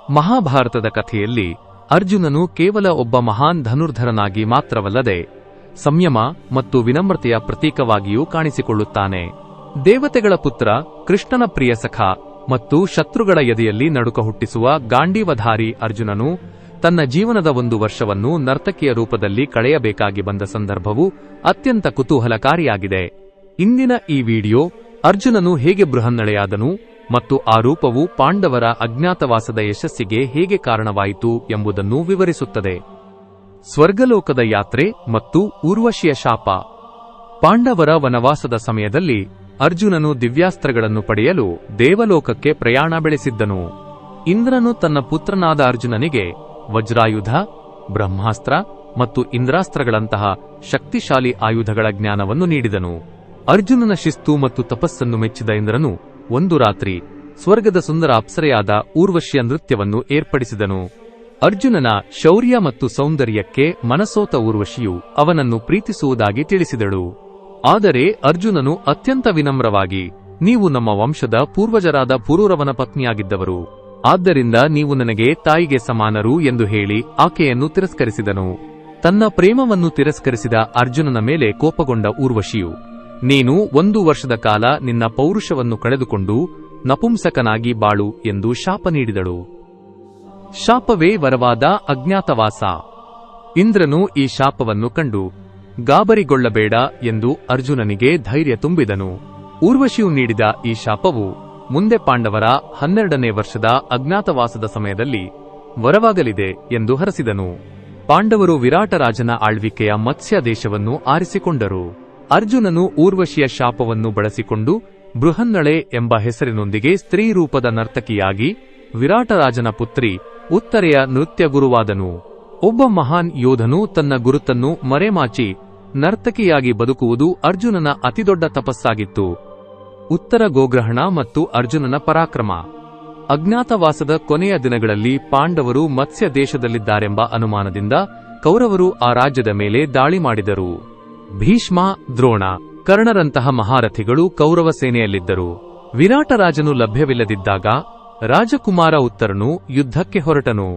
ಮಹಾಭಾರತದ ಕಥೆಯಲ್ಲಿ ಅರ್ಜುನನು ಕೇವಲ ಒಬ್ಬ ಮಹಾನ್ ಧನುರ್ಧರನಾಗಿ ಮಾತ್ರವಲ್ಲದೆ ಸಂಯಮ ಮತ್ತು ವಿನಮ್ರತೆಯ ಪ್ರತೀಕವಾಗಿಯೂ ಕಾಣಿಸಿಕೊಳ್ಳುತ್ತಾನೆ. ದೇವತೆಗಳ ಪುತ್ರ, ಕೃಷ್ಣನ ಪ್ರಿಯ ಸಖ ಮತ್ತು ಶತ್ರುಗಳ ಎದೆಯಲ್ಲಿ ನಡುಕ ಹುಟ್ಟಿಸುವ ಗಾಂಡೀವಧಾರಿ ಅರ್ಜುನನು ತನ್ನ ಜೀವನದ 1 ವರ್ಷವನ್ನು ನರ್ತಕಿಯ ರೂಪದಲ್ಲಿ ಕಳೆಯಬೇಕಾಗಿ ಬಂದ ಸಂದರ್ಭವು ಅತ್ಯಂತ ಕುತೂಹಲಕಾರಿಯಾಗಿದೆ. ಇಂದಿನ ಈ ವಿಡಿಯೋ ಅರ್ಜುನನು ಹೇಗೆ ಬೃಹನ್ನಳೆಯಾದನು ಮತ್ತು ಆ ರೂಪವು ಪಾಂಡವರ ಅಜ್ಞಾತವಾಸದ ಯಶಸ್ಸಿಗೆ ಹೇಗೆ ಕಾರಣವಾಯಿತು ಎಂಬುದನ್ನು ವಿವರಿಸುತ್ತದೆ. ಸ್ವರ್ಗಲೋಕದ ಯಾತ್ರೆ ಮತ್ತು ಊರ್ವಶಿಯ ಶಾಪ. ಪಾಂಡವರ ವನವಾಸದ ಸಮಯದಲ್ಲಿ ಅರ್ಜುನನು ದಿವ್ಯಾಸ್ತ್ರಗಳನ್ನು ಪಡೆಯಲು ದೇವಲೋಕಕ್ಕೆ ಪ್ರಯಾಣ ಬೆಳೆಸಿದ್ದನು. ಇಂದ್ರನು ತನ್ನ ಪುತ್ರನಾದ ಅರ್ಜುನನಿಗೆ ವಜ್ರಾಯುಧ, ಬ್ರಹ್ಮಾಸ್ತ್ರ ಮತ್ತು ಇಂದ್ರಾಸ್ತ್ರಗಳಂತಹ ಶಕ್ತಿಶಾಲಿ ಆಯುಧಗಳ ಜ್ಞಾನವನ್ನು ನೀಡಿದನು. ಅರ್ಜುನನ ಶಿಸ್ತು ಮತ್ತು ತಪಸ್ಸನ್ನು ಮೆಚ್ಚಿದ ಇಂದ್ರನು ಒಂದು ರಾತ್ರಿ ಸ್ವರ್ಗದ ಸುಂದರ ಅಪ್ಸರೆಯಾದ ಊರ್ವಶಿಯ ನೃತ್ಯವನ್ನು ಏರ್ಪಡಿಸಿದನು. ಅರ್ಜುನನ ಶೌರ್ಯ ಮತ್ತು ಸೌಂದರ್ಯಕ್ಕೆ ಮನಸೋತ ಊರ್ವಶಿಯು ಅವನನ್ನು ಪ್ರೀತಿಸುವುದಾಗಿ ತಿಳಿಸಿದಳು. ಆದರೆ ಅರ್ಜುನನು ಅತ್ಯಂತ ವಿನಮ್ರವಾಗಿ, ನೀವು ನಮ್ಮ ವಂಶದ ಪೂರ್ವಜರಾದ ಪುರೂರವನ ಪತ್ನಿಯಾಗಿದ್ದವರು, ಆದ್ದರಿಂದ ನೀವು ನನಗೆ ತಾಯಿಗೆ ಸಮಾನರು ಎಂದು ಹೇಳಿ ಆಕೆಯನ್ನು ತಿರಸ್ಕರಿಸಿದನು. ತನ್ನ ಪ್ರೇಮವನ್ನು ತಿರಸ್ಕರಿಸಿದ ಅರ್ಜುನನ ಮೇಲೆ ಕೋಪಗೊಂಡ ಊರ್ವಶಿಯು, ನೀನು 1 ವರ್ಷದ ಕಾಲ ನಿನ್ನ ಪೌರುಷವನ್ನು ಕಳೆದುಕೊಂಡು ನಪುಂಸಕನಾಗಿ ಬಾಳು ಎಂದು ಶಾಪ ನೀಡಿದಳು. ಶಾಪವೇ ವರವಾದ ಅಜ್ಞಾತವಾಸ. ಇಂದ್ರನು ಈ ಶಾಪವನ್ನು ಕಂಡು ಗಾಬರಿಗೊಳ್ಳಬೇಡ ಎಂದು ಅರ್ಜುನನಿಗೆ ಧೈರ್ಯ ತುಂಬಿದನು. ಊರ್ವಶಿಯು ನೀಡಿದ ಈ ಶಾಪವು ಮುಂದೆ ಪಾಂಡವರ 12ನೇ ವರ್ಷದ ಅಜ್ಞಾತವಾಸದ ಸಮಯದಲ್ಲಿ ವರವಾಗಲಿದೆ ಎಂದು ಹರಸಿದನು. ಪಾಂಡವರು ವಿರಾಟರಾಜನ ಆಳ್ವಿಕೆಯ ಮತ್ಸ್ಯ ದೇಶವನ್ನು ಆರಿಸಿಕೊಂಡರು. ಅರ್ಜುನನು ಊರ್ವಶಿಯ ಶಾಪವನ್ನು ಬಳಸಿಕೊಂಡು ಬೃಹನ್ನಳೆ ಎಂಬ ಹೆಸರಿನೊಂದಿಗೆ ಸ್ತ್ರೀ ರೂಪದ ನರ್ತಕಿಯಾಗಿ ವಿರಾಟರಾಜನ ಪುತ್ರಿ ಉತ್ತರೆಯ ನೃತ್ಯ ಗುರುವಾದನು. ಒಬ್ಬ ಮಹಾನ್ ಯೋಧನು ತನ್ನ ಗುರುತನ್ನು ಮರೆಮಾಚಿ ನರ್ತಕಿಯಾಗಿ ಬದುಕುವುದು ಅರ್ಜುನನ ಅತಿದೊಡ್ಡ ತಪಸ್ಸಾಗಿತ್ತು. ಉತ್ತರ ಗೋಗ್ರಹಣ ಮತ್ತು ಅರ್ಜುನನ ಪರಾಕ್ರಮ. ಅಜ್ಞಾತವಾಸದ ಕೊನೆಯ ದಿನಗಳಲ್ಲಿ ಪಾಂಡವರು ಮತ್ಸ್ಯ ದೇಶದಲ್ಲಿದ್ದಾರೆಂಬ ಅನುಮಾನದಿಂದ ಕೌರವರು ಆ ರಾಜ್ಯದ ಮೇಲೆ ದಾಳಿ ಮಾಡಿದರು. ಭೀಷ್ಮ, ದ್ರೋಣ, ಕರ್ಣರಂತಹ ಮಹಾರಥಿಗಳು ಕೌರವ ಸೇನೆಯಲ್ಲಿದ್ದರು. ವಿರಾಟರಾಜನು ಲಭ್ಯವಿಲ್ಲದಿದ್ದಾಗ ರಾಜಕುಮಾರ ಉತ್ತರನು ಯುದ್ಧಕ್ಕೆ ಹೊರಟನು.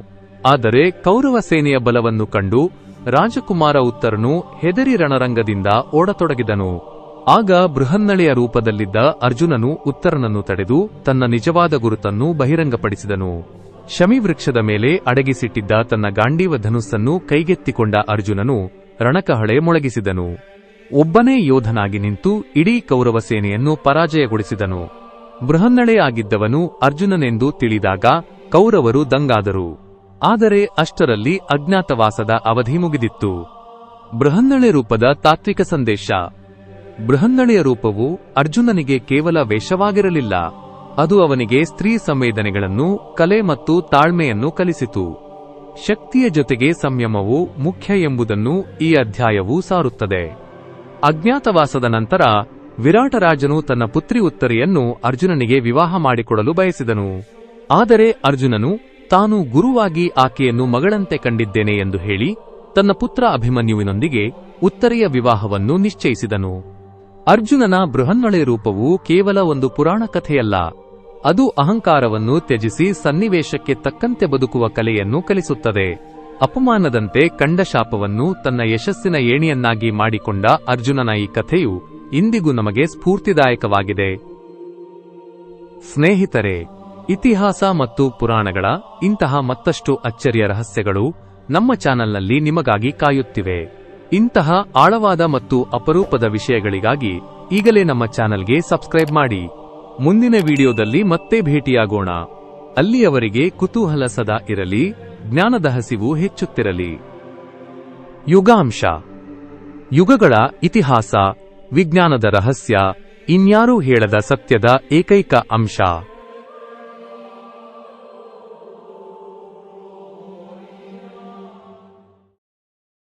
ಆದರೆ ಕೌರವ ಸೇನೆಯ ಬಲವನ್ನು ಕಂಡು ರಾಜಕುಮಾರ ಉತ್ತರನು ಹೆದರಿ ರಣರಂಗದಿಂದ ಓಡತೊಡಗಿದನು. ಆಗ ಬೃಹನ್ನಳೆಯ ರೂಪದಲ್ಲಿದ್ದ ಅರ್ಜುನನು ಉತ್ತರನನ್ನು ತಡೆದು ತನ್ನ ನಿಜವಾದ ಗುರುತನ್ನು ಬಹಿರಂಗಪಡಿಸಿದನು. ಶಮಿವೃಕ್ಷದ ಮೇಲೆ ಅಡಗಿಸಿಟ್ಟಿದ್ದ ತನ್ನ ಗಾಂಡೀವ ಧನುಸ್ಸನ್ನು ಕೈಗೆತ್ತಿಕೊಂಡ ಅರ್ಜುನನು ರಣಕಹಳೆ ಮೊಳಗಿಸಿದನು. ಒಬ್ಬನೇ ಯೋಧನಾಗಿ ನಿಂತು ಇಡೀ ಕೌರವ ಸೇನೆಯನ್ನು ಪರಾಜಯಗೊಳಿಸಿದನು. ಬೃಹನ್ನಳೆಯಾಗಿದ್ದವನು ಅರ್ಜುನನೆಂದು ತಿಳಿದಾಗ ಕೌರವರು ದಂಗಾದರು. ಆದರೆ ಅಷ್ಟರಲ್ಲಿ ಅಜ್ಞಾತವಾಸದ ಅವಧಿ ಮುಗಿದಿತ್ತು. ಬೃಹನ್ನಳೆ ರೂಪದ ತಾತ್ವಿಕ ಸಂದೇಶ. ಬೃಹನ್ನಳೆಯ ರೂಪವು ಅರ್ಜುನನಿಗೆ ಕೇವಲ ವೇಷವಾಗಿರಲಿಲ್ಲ, ಅದು ಅವನಿಗೆ ಸ್ತ್ರೀ ಸಂವೇದನೆಗಳನ್ನು, ಕಲೆ ಮತ್ತು ತಾಳ್ಮೆಯನ್ನು ಕಲಿಸಿತು. ಶಕ್ತಿಯ ಜೊತೆಗೆ ಸಂಯಮವು ಮುಖ್ಯ ಎಂಬುದನ್ನು ಈ ಅಧ್ಯಾಯವು ಸಾರುತ್ತದೆ. ಅಜ್ಞಾತವಾಸದ ನಂತರ ವಿರಾಟರಾಜನು ತನ್ನ ಪುತ್ರಿ ಉತ್ತರೆಯನ್ನು ಅರ್ಜುನನಿಗೆ ವಿವಾಹ ಮಾಡಿಕೊಡಲು ಬಯಸಿದನು. ಆದರೆ ಅರ್ಜುನನು ತಾನು ಗುರುವಾಗಿ ಆಕೆಯನ್ನು ಮಗಳಂತೆ ಕಂಡಿದ್ದೇನೆ ಎಂದು ಹೇಳಿ ತನ್ನ ಪುತ್ರ ಅಭಿಮನ್ಯುವಿನೊಂದಿಗೆ ಉತ್ತರೆಯ ವಿವಾಹವನ್ನು ನಿಶ್ಚಯಿಸಿದನು. ಅರ್ಜುನನ ಬೃಹನ್ನಳೆ ರೂಪವು ಕೇವಲ ಒಂದು ಪುರಾಣ ಕಥೆಯಲ್ಲ, ಅದು ಅಹಂಕಾರವನ್ನು ತ್ಯಜಿಸಿ ಸನ್ನಿವೇಶಕ್ಕೆ ತಕ್ಕಂತೆ ಬದುಕುವ ಕಲೆಯನ್ನು ಕಲಿಸುತ್ತದೆ. ಅಪಮಾನದಂತೆ ಕಂಡ ಶಾಪವನ್ನು ತನ್ನ ಯಶಸ್ಸಿನ ಏಣಿಯನ್ನಾಗಿ ಮಾಡಿಕೊಂಡ ಅರ್ಜುನನ ಈ ಕಥೆಯು ಇಂದಿಗೂ ನಮಗೆ ಸ್ಫೂರ್ತಿದಾಯಕವಾಗಿದೆ. ಸ್ನೇಹಿತರೆ, ಇತಿಹಾಸ ಮತ್ತು ಪುರಾಣಗಳ ಇಂತಹ ಮತ್ತಷ್ಟು ಅಚ್ಚರಿಯ ರಹಸ್ಯಗಳು ನಮ್ಮ ಚಾನೆಲ್ನಲ್ಲಿ ನಿಮಗಾಗಿ ಕಾಯುತ್ತಿವೆ. ಇಂತಹ ಆಳವಾದ ಮತ್ತು ಅಪರೂಪದ ವಿಷಯಗಳಿಗಾಗಿ ಈಗಲೇ ನಮ್ಮ ಚಾನೆಲ್ಗೆ ಸಬ್ಸ್ಕ್ರೈಬ್ ಮಾಡಿ. ಮುಂದಿನ ವಿಡಿಯೋದಲ್ಲಿ ಮತ್ತೆ ಭೇಟಿಯಾಗೋಣ. ಅಲ್ಲಿಯವರೆಗೆ ಕುತೂಹಲ ಸದಾ ಇರಲಿ, ಜ್ಞಾನದ ಹಸಿವು ಹೆಚ್ಚುತ್ತಿರಲಿ. ಯುಗಾಂಶ. ಯುಗಗಳ ಇತಿಹಾಸ, ವಿಜ್ಞಾನದ ರಹಸ್ಯ, ಇನ್ಯಾರೂ ಹೇಳದ ಸತ್ಯದ ಏಕೈಕ ಅಂಶ.